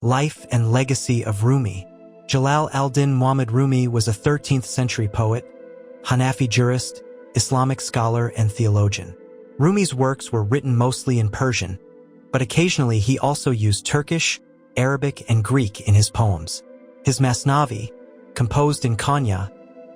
Life and legacy of Rumi. Jalal al-Din Muhammad Rumi was a 13th century poet, Hanafi jurist, Islamic scholar, and theologian. Rumi's works were written mostly in Persian, but occasionally he also used Turkish, Arabic, and Greek in his poems. His Masnavi, composed in Konya,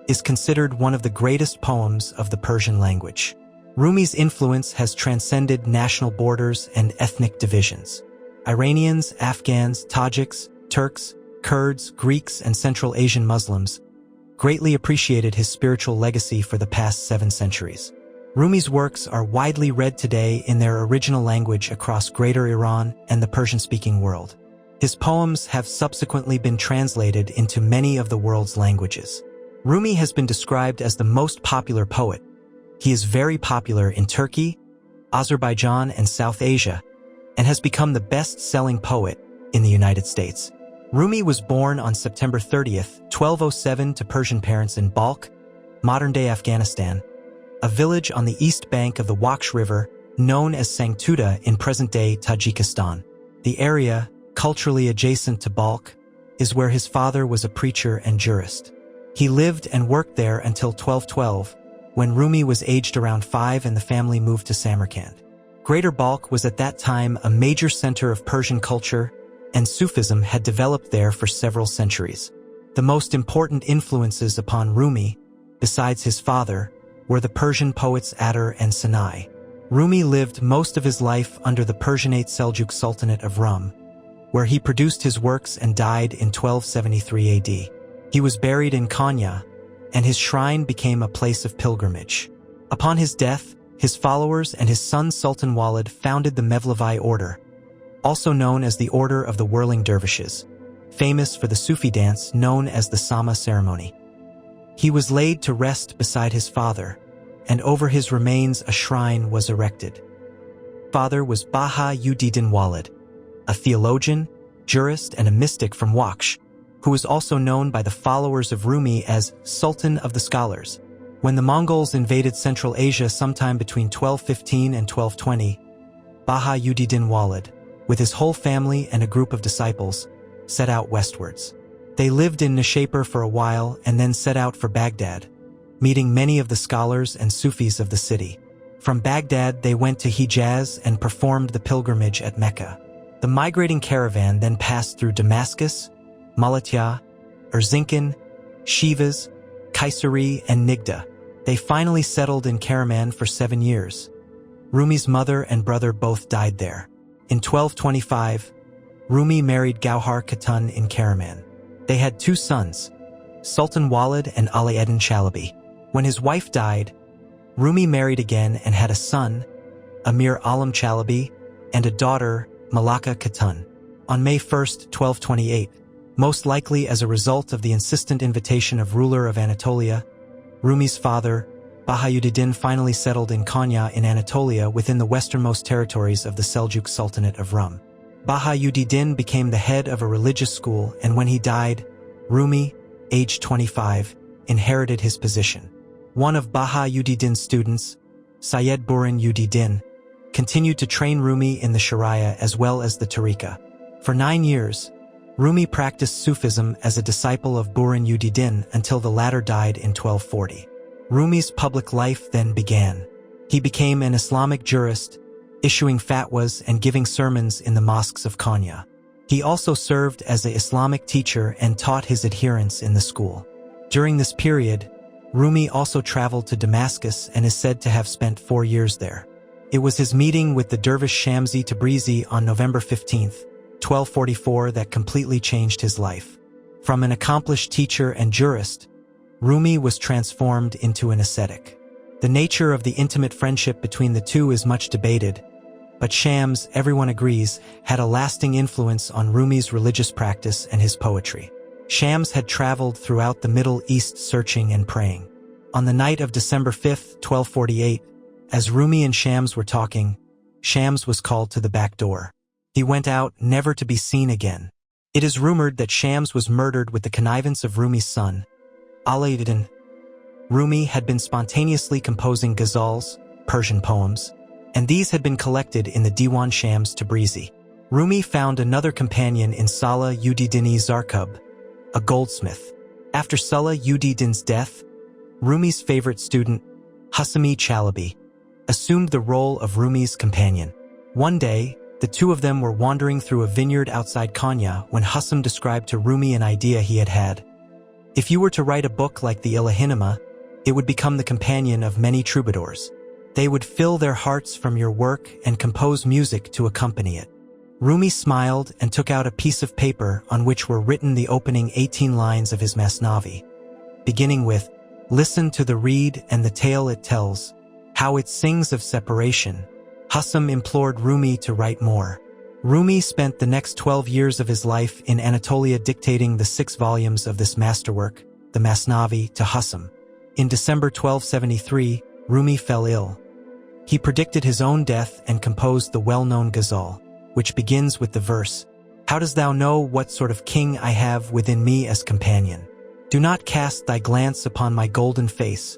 is considered one of the greatest poems of the Persian language. Rumi's influence has transcended national borders and ethnic divisions. Iranians, Afghans, Tajiks, Turks, Kurds, Greeks, and Central Asian Muslims greatly appreciated his spiritual legacy for the past 7 centuries. Rumi's works are widely read today in their original language across Greater Iran and the Persian-speaking world. His poems have subsequently been translated into many of the world's languages. Rumi has been described as the most popular poet. He is very popular in Turkey, Azerbaijan, and South Asia, and has become the best-selling poet in the United States. Rumi was born on September 30th, 1207 to Persian parents in Balkh, modern-day Afghanistan, a village on the east bank of the Waksh River known as Sangtuta in present-day Tajikistan. The area, culturally adjacent to Balkh, is where his father was a preacher and jurist. He lived and worked there until 1212, when Rumi was aged around 5 and the family moved to Samarkand. Greater Balkh was at that time a major center of Persian culture, and Sufism had developed there for several centuries. The most important influences upon Rumi, besides his father, were the Persian poets Attar and Sinai. Rumi lived most of his life under the Persianate Seljuk Sultanate of Rum, where he produced his works and died in 1273 AD. He was buried in Konya, and his shrine became a place of pilgrimage. Upon his death, his followers and his son Sultan Walid founded the Mevlevi order, also known as the Order of the Whirling Dervishes, famous for the Sufi dance known as the Sama ceremony. He was laid to rest beside his father, and over his remains a shrine was erected. Father was Baha-ud-Din Walid, a theologian, jurist, and a mystic from Waksh, who was also known by the followers of Rumi as Sultan of the Scholars. When the Mongols invaded Central Asia sometime between 1215 and 1220, Baha-ud-Din Walid, with his whole family and a group of disciples, set out westwards. They lived in Nishapur for a while and then set out for Baghdad, meeting many of the scholars and Sufis of the city. From Baghdad, they went to Hijaz and performed the pilgrimage at Mecca. The migrating caravan then passed through Damascus, Malatya, Erzincan, Shivas, Kayseri, and Nigda. They finally settled in Karaman for 7 years. Rumi's mother and brother both died there. In 1225, Rumi married Gauhar Khatun in Karaman. They had 2 sons, Sultan Walid and Ali Eddin Chalabi. When his wife died, Rumi married again and had a son, Amir Alam Chalabi, and a daughter, Malaka Khatun. On May 1, 1228, most likely as a result of the insistent invitation of ruler of Anatolia, Rumi's father, Baha-ud-Din, finally settled in Konya in Anatolia within the westernmost territories of the Seljuk Sultanate of Rum. Baha-ud-Din became the head of a religious school, and when he died, Rumi, aged 25, inherited his position. One of Baha-ud-Din's students, Syed Burhan-ud-Din, continued to train Rumi in the Sharia as well as the Tariqa. For 9 years, Rumi practiced Sufism as a disciple of Burhan-ud-Din until the latter died in 1240. Rumi's public life then began. He became an Islamic jurist, issuing fatwas and giving sermons in the mosques of Konya. He also served as an Islamic teacher and taught his adherents in the school. During this period, Rumi also traveled to Damascus and is said to have spent 4 years there. It was his meeting with the dervish Shamsi Tabrizi on November 15, 1244 that completely changed his life. From an accomplished teacher and jurist, Rumi was transformed into an ascetic. The nature of the intimate friendship between the two is much debated, but Shams, everyone agrees, had a lasting influence on Rumi's religious practice and his poetry. Shams had traveled throughout the Middle East searching and praying. On the night of December 5, 1248, as Rumi and Shams were talking, Shams was called to the back door. He went out, never to be seen again. It is rumored that Shams was murdered with the connivance of Rumi's son, Ali Eddin. Rumi had been spontaneously composing ghazals, Persian poems, and these had been collected in the Diwan Shams Tabrizi. Rumi found another companion in Salah-ud-Din Zarkub, a goldsmith. After Salah-ud-Din's death, Rumi's favorite student, Husami Chalabi, assumed the role of Rumi's companion. One day, the two of them were wandering through a vineyard outside Konya when Husam described to Rumi an idea he had had. If you were to write a book like the Ilahinama, it would become the companion of many troubadours. They would fill their hearts from your work and compose music to accompany it. Rumi smiled and took out a piece of paper on which were written the opening 18 lines of his Masnavi, beginning with, "Listen to the reed and the tale it tells, how it sings of separation." Husam implored Rumi to write more. Rumi spent the next 12 years of his life in Anatolia dictating the 6 volumes of this masterwork, the Masnavi, to Husam. In December 1273, Rumi fell ill. He predicted his own death and composed the well-known ghazal, which begins with the verse, "How dost thou know what sort of king I have within me as companion? Do not cast thy glance upon my golden face,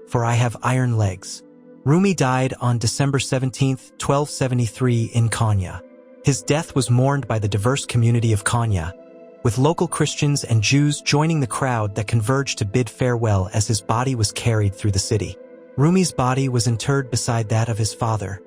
for I have iron legs." Rumi died on December 17, 1273 in Konya. His death was mourned by the diverse community of Konya, with local Christians and Jews joining the crowd that converged to bid farewell as his body was carried through the city. Rumi's body was interred beside that of his father,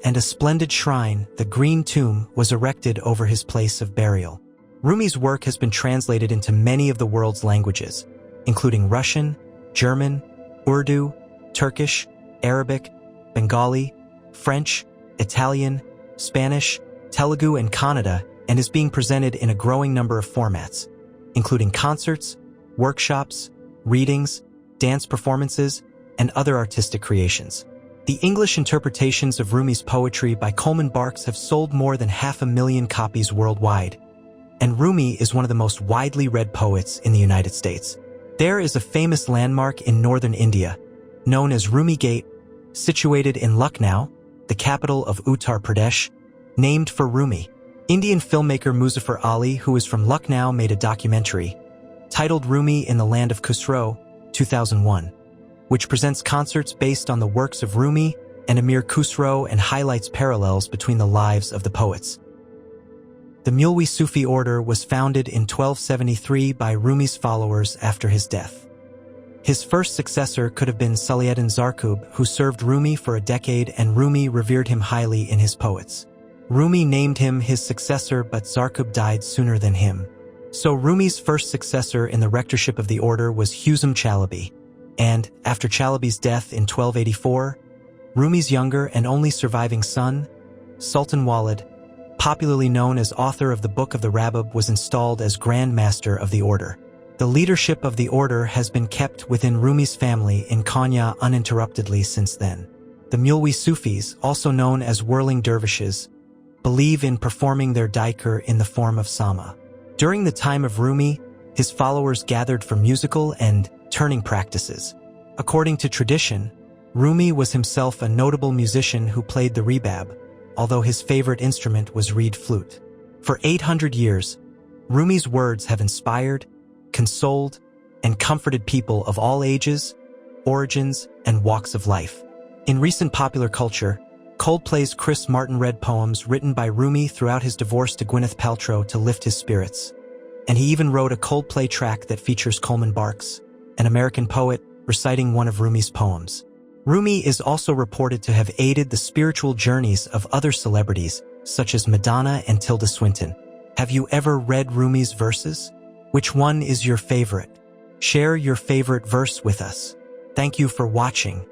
and a splendid shrine, the Green Tomb, was erected over his place of burial. Rumi's work has been translated into many of the world's languages, including Russian, German, Urdu, Turkish, Arabic, Bengali, French, Italian, Spanish, Telugu, and Kannada, and is being presented in a growing number of formats, including concerts, workshops, readings, dance performances, and other artistic creations. The English interpretations of Rumi's poetry by Coleman Barks have sold more than 500,000 copies worldwide, and Rumi is one of the most widely read poets in the United States. There is a famous landmark in northern India, known as Rumi Gate, situated in Lucknow, the capital of Uttar Pradesh, named for Rumi. Indian filmmaker Muzaffar Ali, who is from Lucknow, made a documentary titled Rumi in the Land of Khusro, 2001, which presents concerts based on the works of Rumi and Amir Khusro and highlights parallels between the lives of the poets. The Mulwi Sufi order was founded in 1273 by Rumi's followers after his death. His first successor could have been Salah-ud-Din Zarkub, who served Rumi for a decade, and Rumi revered him highly in his poets. Rumi named him his successor, but Zarkub died sooner than him. So Rumi's first successor in the rectorship of the order was Husam Chalabi, and, after Chalabi's death in 1284, Rumi's younger and only surviving son, Sultan Walid, popularly known as author of the Book of the Rabab, was installed as Grand Master of the order. The leadership of the order has been kept within Rumi's family in Konya uninterruptedly since then. The Mulwi Sufis, also known as whirling dervishes, believe in performing their dhikr in the form of sama. During the time of Rumi, his followers gathered for musical and turning practices. According to tradition, Rumi was himself a notable musician who played the rebab, although his favorite instrument was reed flute. For 800 years, Rumi's words have inspired, consoled, and comforted people of all ages, origins, and walks of life. In recent popular culture, Coldplay's Chris Martin read poems written by Rumi throughout his divorce to Gwyneth Paltrow to lift his spirits. And he even wrote a Coldplay track that features Coleman Barks, an American poet, reciting one of Rumi's poems. Rumi is also reported to have aided the spiritual journeys of other celebrities, such as Madonna and Tilda Swinton. Have you ever read Rumi's verses? Which one is your favorite? Share your favorite verse with us. Thank you for watching.